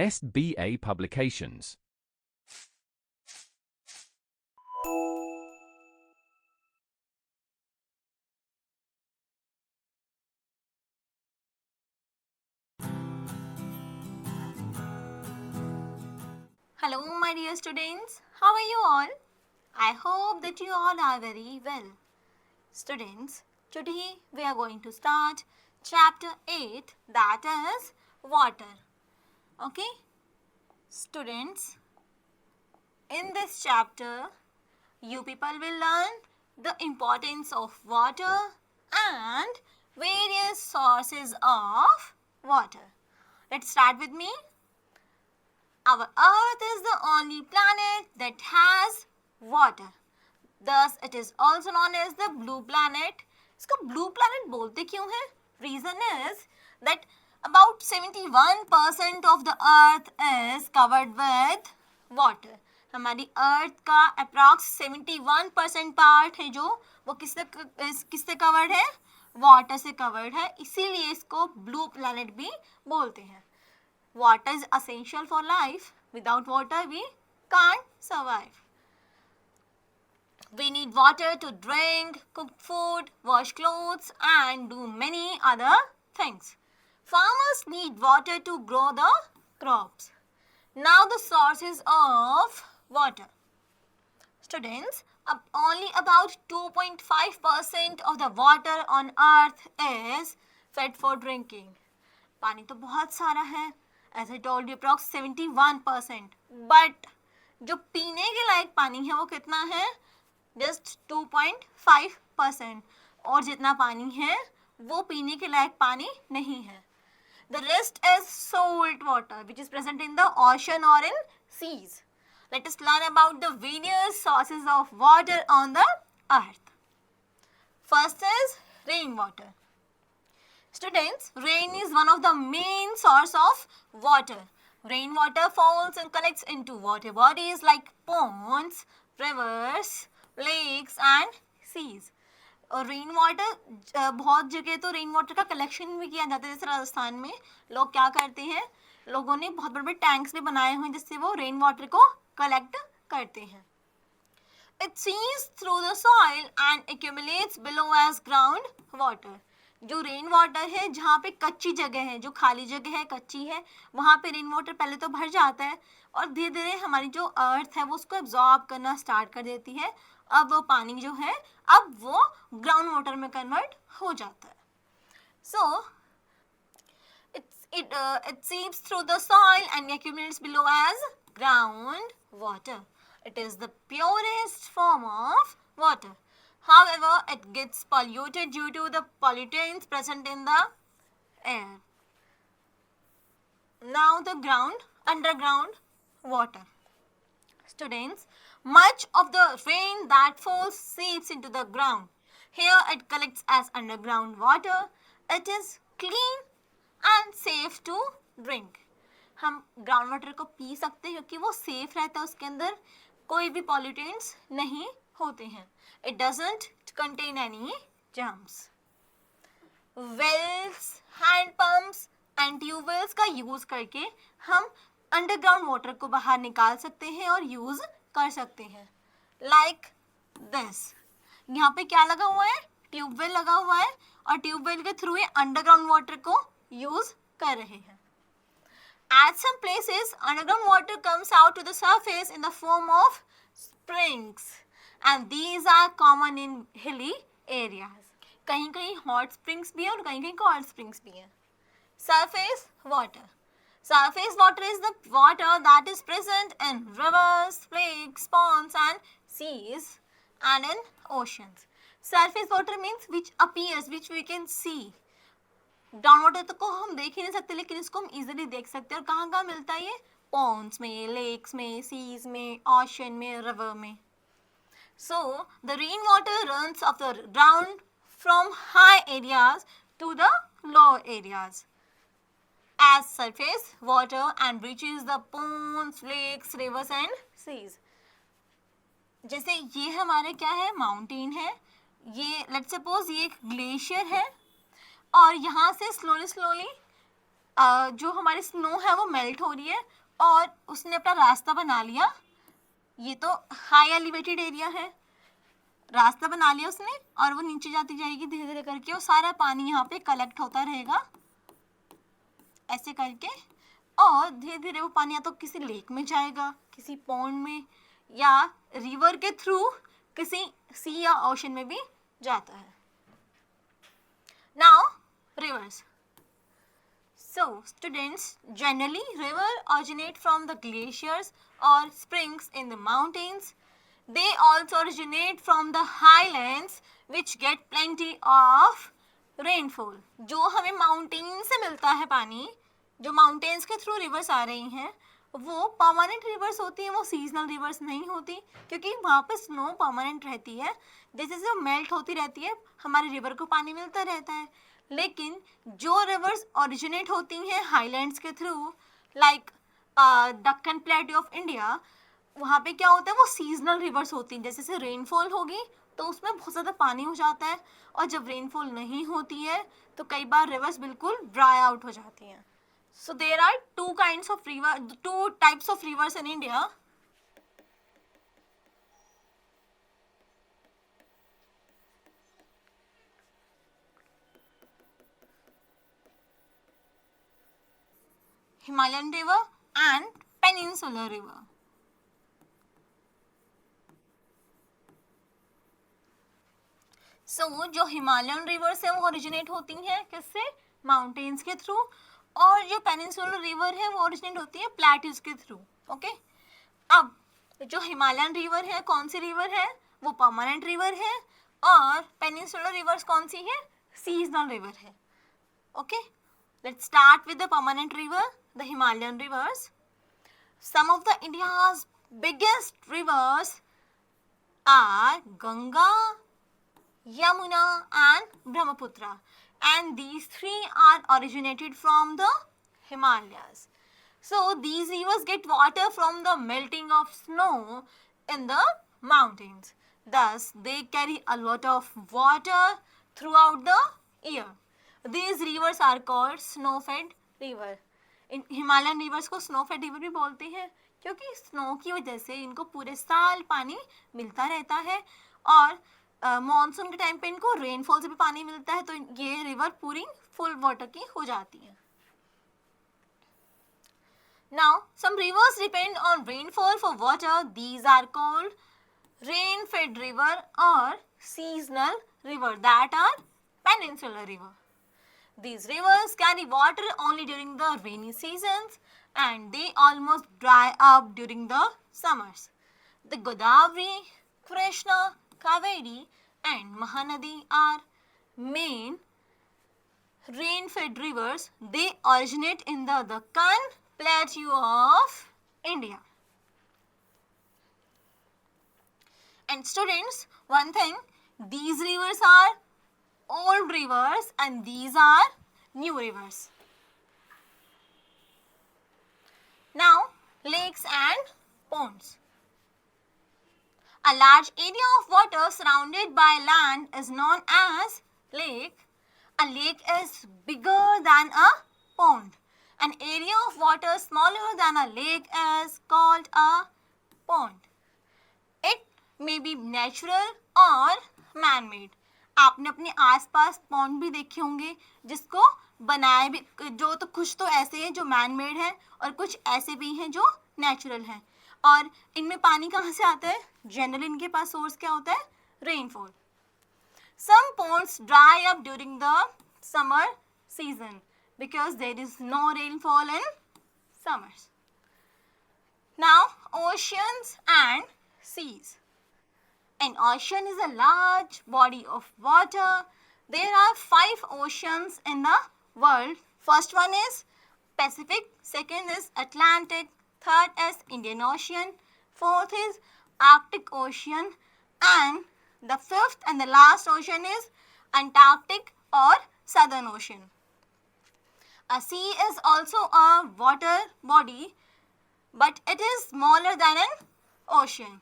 SBA Publications. Hello, my dear students. How are you all? I hope that you all are very well. Students, today we are going to start chapter 8, that is water. Okay? Students, in this chapter, you people will learn the importance of water and various sources of water. Let's start with me. Our Earth is the only planet that has water. Thus, it is also known as the blue planet. इसको blue planet बोलते क्यों हैं? Reason is that about 71% of the Earth is covered with water. हमारी Earth का approx 71% part है जो वो किससे covered है? Water से covered है. इसीलिए इसको blue planet भी बोलते हैं. Water is essential for life. Without water, we can't survive. We need water to drink, cook food, wash clothes, and do many other things. Farmers need water to grow the crops. Now the sources of water. Students, only about 2.5% of the water on earth is fit for drinking. पानी तो बहुत सारा है. As I told you, approx 71%. But जो पीने के लायक पानी है वो कितना है? Just 2.5%. और जितना पानी है वो पीने के लायक पानी नहीं है. The rest is salt water which is present in the ocean or in seas. Let us learn about the various sources of water on the earth. First is rainwater. Students, rain is one of the main source of water. Rainwater falls and collects into water bodies like ponds, rivers, lakes and seas. और rain water बहुत जगह तो rain water का collection भी किया जाता है. जैसे राजस्थान में लोग क्या करते हैं, लोगों ने बहुत बड़े बड़े टैंक्स भी बनाए हुए हैं जिससे वो रेन वाटर को कलेक्ट करते हैं. It seeps through the soil and accumulates below as ground water. जो रेन वाटर है, जहाँ पे कच्ची जगह है, जो खाली जगह है, कच्ची है, वहाँ पे रेन वाटर पहले तो भर जाता है और धीरे धीरे हमारी जो अर्थ है वो उसको एब्जॉर्ब करना स्टार्ट कर देती है. अब वो पानी जो है अब वो ग्राउंड वाटर में कन्वर्ट हो जाता है. सो it seeps through the soil and accumulates below as ground water. It is the purest form of water. However, it gets polluted due to the pollutants present in the air. Now the underground water. Students, much of the rain that falls seeps into the ground. Here it collects as underground water. It is clean and safe to drink. हम ground water को P सकते हैं क्योंकि वो safe रहता है, उसके अंदर कोई भी पॉल्यूटेंट्स नहीं होते हैं. It doesn't contain any germs. Wells, hand pumps and tubewells का यूज करके हम अंडरग्राउंड वाटर को बाहर निकाल सकते हैं और यूज कर सकते हैं. Like this. यहाँ पे क्या लगा हुआ है? ट्यूबवेल लगा हुआ है और ट्यूबवेल के थ्रू ये अंडरग्राउंड वाटर को यूज कर रहे हैं. At some places, underground water comes out to the surface in the form of springs. And these are common in hilly areas. कहीं कहीं hot springs भी है और कहीं कहीं cold springs भी है. Surface water. Surface water is the water that is present in rivers, lakes, ponds and seas and in oceans. Surface water means which appears, which we can see. Ground water तो को हम देख ही नहीं सकते लेकिन इसको हम easily देख सकते हैं. और कहाँ कहाँ मिलता है ये? Ponds में, lakes में, seas में, ocean में, river में. So, the rainwater runs off the ground from high areas to the low areas as surface water and reaches the ponds, lakes, rivers and seas. जैसे ये हमारे क्या है? माउंटेन है. ये let's suppose ये एक ग्लेशियर है और यहाँ से स्लोली जो हमारी स्नो है वो मेल्ट हो रही है और उसने अपना रास्ता बना लिया। ये तो हाई एलिवेटेड एरिया है, रास्ता बना लिया उसने और वो नीचे जाती जाएगी धीरे धीरे करके और सारा पानी यहाँ पे कलेक्ट होता रहेगा ऐसे करके, और धीरे धीरे वो पानी या तो किसी लेक में जाएगा, किसी पॉन्ड में, या रिवर के थ्रू किसी सी या ओशन में भी जाता है। Now reverse. So, students, generally river originate from the glaciers or springs in the mountains. They also originate from the highlands which get plenty of rainfall. जो हमें माउंटेन से मिलता है पानी, जो माउंटेन्स के थ्रू रिवर्स आ रही हैं, वो परमानेंट रिवर्स होती हैं, वो सीजनल रिवर्स नहीं होती, क्योंकि वहाँ पे स्नो परमानेंट रहती है, जैसे जैसे वो मेल्ट होती रहती है हमारे रिवर को पानी मिलता रहता है। लेकिन जो रिवर्स ओरिजिनेट होती हैं हाईलैंड्स के through, like Deccan plateau of India, वहाँ पे क्या होता है, वो सीजनल रिवर्स होती हैं। जैसे जैसे रेनफॉल होगी तो उसमें बहुत ज़्यादा पानी हो जाता है, और जब रेनफॉल नहीं होती है तो कई बार रिवर्स बिल्कुल ड्राई आउट हो जाती हैं। So there are two types of rivers in India. Himalayan river and peninsular river. So, जो हिमालयन रिवर्स है वो ओरिजिनेट होती हैं किससे, माउंटेन्स के थ्रू, और जो पेनिनसुलर रिवर है वो ओरिजिनेट होती है प्लेट्यूज के थ्रू. ओके, अब जो हिमालयन रिवर है कौन सी रिवर है, वो परमानेंट रिवर है, और पेनिनसुलर रिवर्स कौन सी है, सीजनल रिवर है. Okay, let's start with the permanent river, the Himalayan rivers. Some of the India's biggest rivers are Ganga, Yamuna and Brahmaputra, and these three are originated from the Himalayas. So these rivers get water from the melting of snow in the mountains. Thus they carry a lot of water throughout the year. These rivers are called snow-fed river. In Himalayan reverse को snow-fade river भी बोलते हैं, क्योंकि snow की वजह से इनको पूरे साल पानी मिलता रहता है, और मॉनसून के टाइम पे इनको रेनफॉल से भी पानी मिलता है, तो ये रिवर पूरी फुल वाटर की हो जाती है. Now, some rivers depend on rainfall for water. These are called rain-fed river or seasonal river, that are peninsular river. These rivers carry water only during the rainy seasons and they almost dry up during the summers. The Godavari, Krishna, Kaveri and Mahanadi are main rain-fed rivers. They originate in the Deccan Plateau of India. And students, one thing, these rivers are old rivers and these are new rivers. Now, lakes and ponds. A large area of water surrounded by land is known as lake. A lake is bigger than a pond. An area of water smaller than a lake is called a pond. It may be natural or man-made. आपने अपने आसपास pond भी देखे होंगे जिसको बनाए भी, जो तो कुछ तो ऐसे हैं जो मैन मेड है और कुछ ऐसे भी हैं जो नेचुरल हैं. और इनमें पानी कहाँ से आता है, जनरली इनके पास सोर्स क्या होता है, rainfall. Some ponds dry up during the summer season because there is no rainfall in summers. Now, oceans and seas. An ocean is a large body of water. There are 5 oceans in the world. First one is Pacific, second is Atlantic, third is Indian Ocean, fourth is Arctic Ocean, and the fifth and the last ocean is Antarctic or Southern Ocean. A sea is also a water body, but it is smaller than an ocean.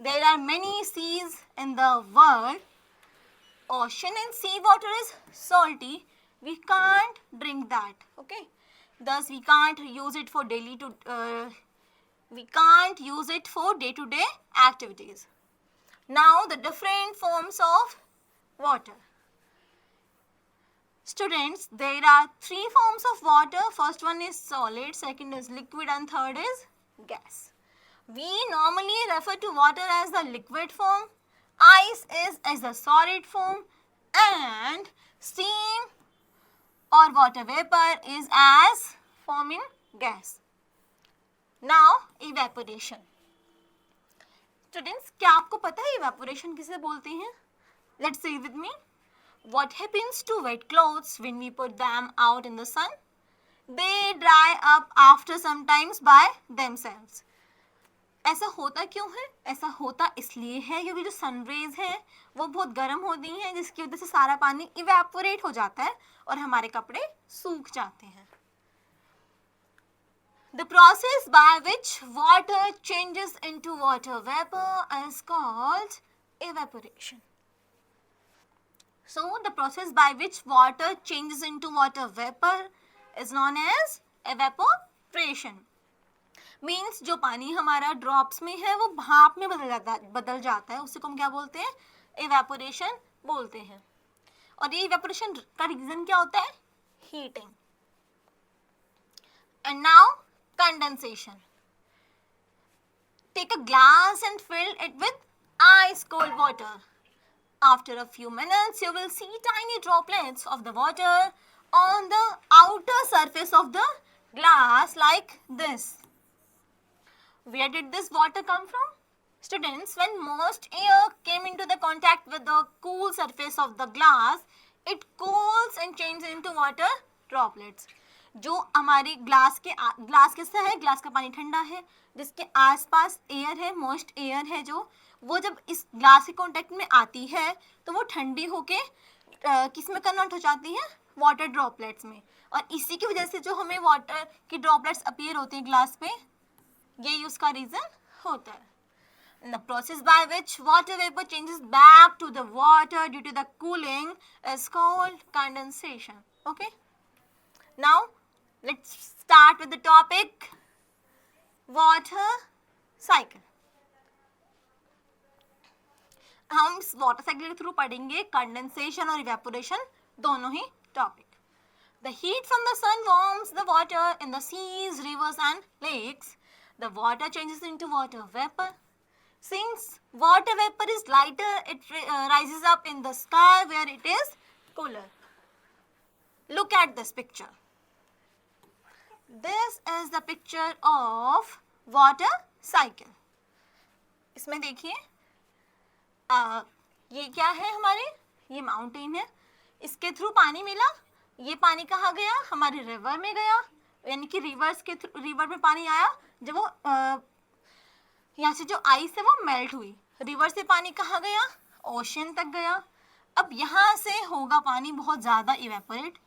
There are many seas in the world. Ocean and sea water is salty. We can't drink that. Okay. Thus, we can't use it for day-to-day activities. Now, the different forms of water. Students, there are three forms of water. First one is solid, second is liquid, and third is gas. We normally refer to water as the liquid form, ice is as the solid form, and steam or water vapor is as forming gas. Now, evaporation. Students, क्या आपको पता है evaporation किसे बोलते हैं? Let's say with me. What happens to wet clothes when we put them out in the sun? They dry up after some times by themselves. ऐसा होता क्यों है? ऐसा होता इसलिए है क्योंकि जो सन रेज है वो बहुत गर्म होती हैं, जिसकी वजह से सारा पानी इवेपोरेट हो जाता है और हमारे कपड़े सूख जाते हैं. The process by which water changes into water vapor is called evaporation. So, the process by which water changes into water vapor is known as evaporation. Means जो पानी हमारा ड्रॉप्स में है वो भाप में बदल जाता है, उसी को हम क्या बोलते हैं? evaporation बोलते हैं. और ये evaporation का रीजन क्या होता है? Heating. And now condensation. Take a glass and fill it with ice cold water. After a few minutes, you will see tiny droplets of the water on the outer surface of the glass like this. Where did this water come from? Students, when most air came into the contact with the cool surface of the glass, it cools and changes into water droplets. जो हमारी glass कैसा है? Glass का पानी ठंडा है, जिसके आसपास एयर है, मॉइस्ट एयर है, जो वो जब इस ग्लास के कांटेक्ट में आती है तो वो ठंडी होके किस में कन्वर्ट हो जाती है? वाटर ड्रॉपलेट्स में. और इसी की वजह से जो हमें वाटर की ड्रॉपलेट्स अपीयर होती हैं ग्लास पे, यही उसका रीजन होता है. The process by which water vapor changes back to the water due to the cooling is called condensation. Okay. Now let's start with the topic water cycle. हम इस water cycle के through पढ़ेंगे condensation और evaporation दोनों ही topic. The heat from the sun warms the water in the seas, rivers and lakes. The water changes into water vapor. Since water vapor is lighter, it rises up in the sky where it is cooler. Look at this picture. This is the picture of water cycle. इसमें देखिए ये क्या है हमारे? ये mountain है, इसके through पानी मिला. ये पानी कहाँ गया? हमारे रिवर में गया, यानी कि रिवर में पानी आया. जब वो यहाँ से जो आइस है वो मेल्ट हुई, रिवर से पानी कहाँ गया? ओशन तक गया. अब यहाँ से होगा पानी बहुत ज़्यादा इवेपोरेट.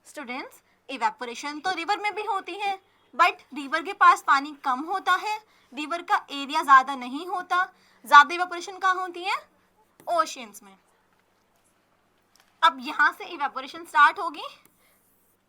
स्टूडेंट्स, इवेपोरेशन तो रिवर में भी होती है, बट रिवर के पास पानी कम होता है, रिवर का एरिया ज़्यादा नहीं होता. ज़्यादा इवेपोरेशन कहाँ होती है? ओशियंस में. अब यहाँ से इवेपोरेशन स्टार्ट होगी,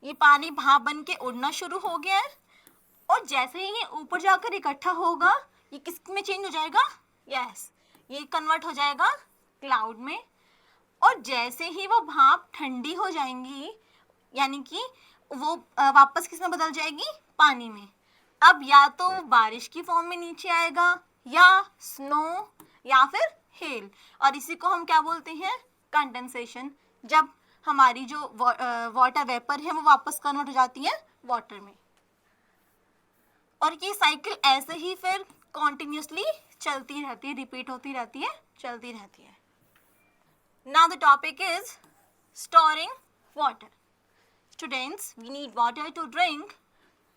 ये पानी भाप बन के उड़ना शुरू हो गया है, और जैसे ही ये ऊपर जाकर इकट्ठा होगा, ये किस में चेंज हो जाएगा? यस, ये कन्वर्ट हो जाएगा क्लाउड में. और जैसे ही वो भाप ठंडी हो जाएंगी, यानी कि वो वापस किस में बदल जाएगी? पानी में. अब या तो बारिश की फॉर्म में नीचे आएगा, या स्नो, या फिर हेल. और इसी को हम क्या बोलते हैं? कंडेंसेशन. जब हमारी जो वाटर वेपर है वो वापस कन्वर्ट हो जाती है वाटर में. और ये साइकिल ऐसे ही फिर कॉन्टिन्यूसली चलती रहती है, रिपीट होती रहती है, चलती रहती है. Now the topic is storing water. Students, we need water to drink,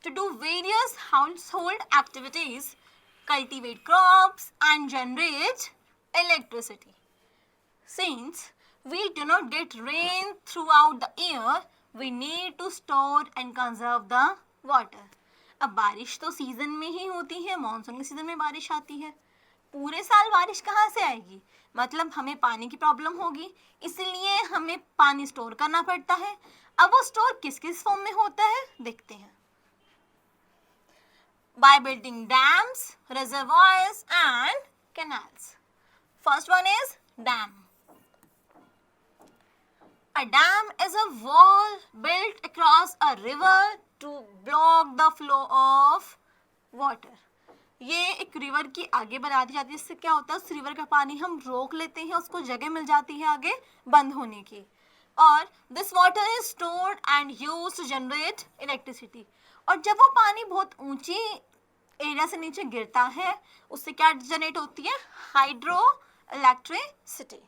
to do various household activities, cultivate crops and generate electricity. Since we do not get rain throughout the year, we need to store and conserve the water. अब बारिश तो season में ही होती है, monsoon के season में बारिश आती है. पूरे साल बारिश कहाँ से आएगी? मतलब हमें पानी की प्रॉब्लम होगी, इसलिए हमें पानी स्टोर करना पड़ता है. अब वो स्टोर किस किस फॉर्म में होता है देखते हैं. By building dams, reservoirs and canals. First one is dam. A dam is a wall built across a river to block the flow of water. ये एक रिवर की आगे बना दी जाती है, इससे क्या होता है, उस रिवर का पानी हम रोक लेते हैं, उसको जगह मिल जाती है आगे बंद होने की. और this water is stored and used to generate electricity. और जब वो पानी बहुत ऊंची एरिया से नीचे गिरता है, उससे क्या जनरेट होती है, hydro electricity.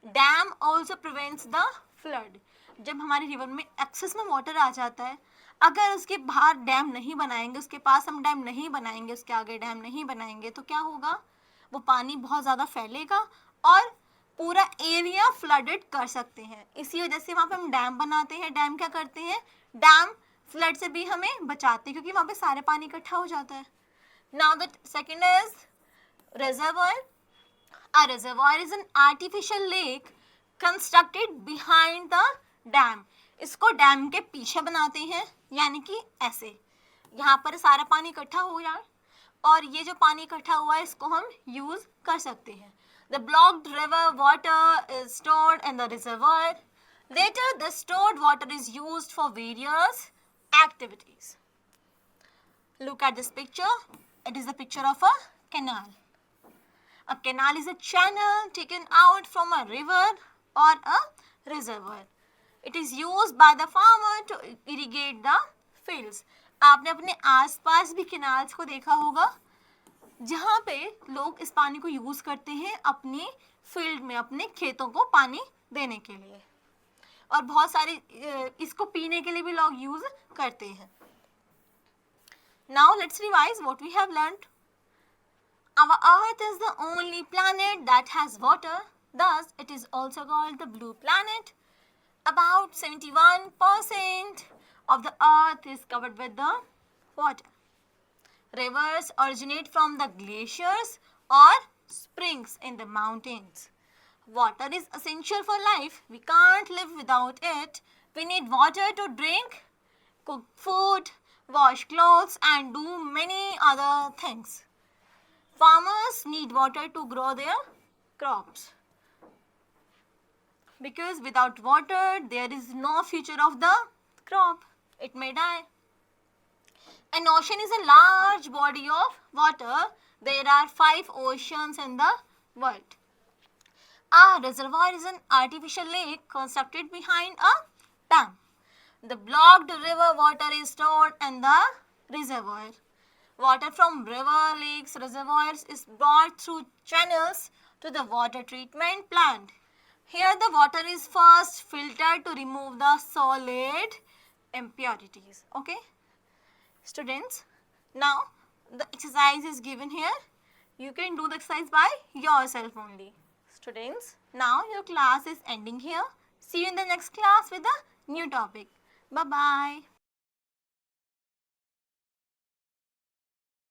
Dam also prevents the flood. जब हमारी रिवर में एक्सेस में वाटर आ जाता है, अगर उसके बाहर डैम नहीं बनाएंगे, उसके पास हम डैम नहीं बनाएंगे, उसके आगे डैम नहीं बनाएंगे, तो क्या होगा, वो पानी बहुत ज़्यादा फैलेगा और पूरा एरिया फ्लडेड कर सकते हैं. इसी वजह से वहाँ पे हम डैम बनाते हैं. डैम क्या करते हैं, डैम फ्लड से भी हमें बचाते हैं, क्योंकि वहाँ पे सारे पानी इकट्ठा हो जाता है. Now the second is reservoir. A reservoir is an artificial lake constructed behind the dam. इसको डैम के पीछे बनाते हैं, यानी कि ऐसे यहाँ पर सारा पानी इकट्ठा हो जाए और ये जो पानी इकट्ठा हुआ है इसको हम यूज कर सकते हैं. The blocked river water is stored in the reservoir. Later, the stored water is used for various activities. Look at this picture. It is the picture of a canal. A canal is a channel taken out from a river or a reservoir. It is used by the farmer to irrigate the fields. आपने अपने आसपास भी canals को देखा होगा, जहाँ पे लोग इस पानी को यूज करते हैं अपनी फील्ड में, अपने खेतों को पानी देने के लिए. और बहुत सारे इसको पीने के लिए भी लोग यूज करते हैं. Now let's revise what we have learned. Our Earth is the only planet that has water. Thus, it is also called the blue planet. About 71% of the Earth is covered with the water. Rivers originate from the glaciers or springs in the mountains. Water is essential for life. We can't live without it. We need water to drink, cook food, wash clothes and do many other things. Farmers need water to grow their crops. Because without water, there is no future of the crop. It may die. An ocean is a large body of water. There are 5 oceans in the world. A reservoir is an artificial lake constructed behind a dam. The blocked river water is stored in the reservoir. Water from river, lakes, reservoirs is brought through channels to the water treatment plant. Here the water is first filtered to remove the solid impurities. Okay, students, now the exercise is given here. You can do the exercise by yourself only. Students, now your class is ending here. See you in the next class with a new topic. Bye-bye.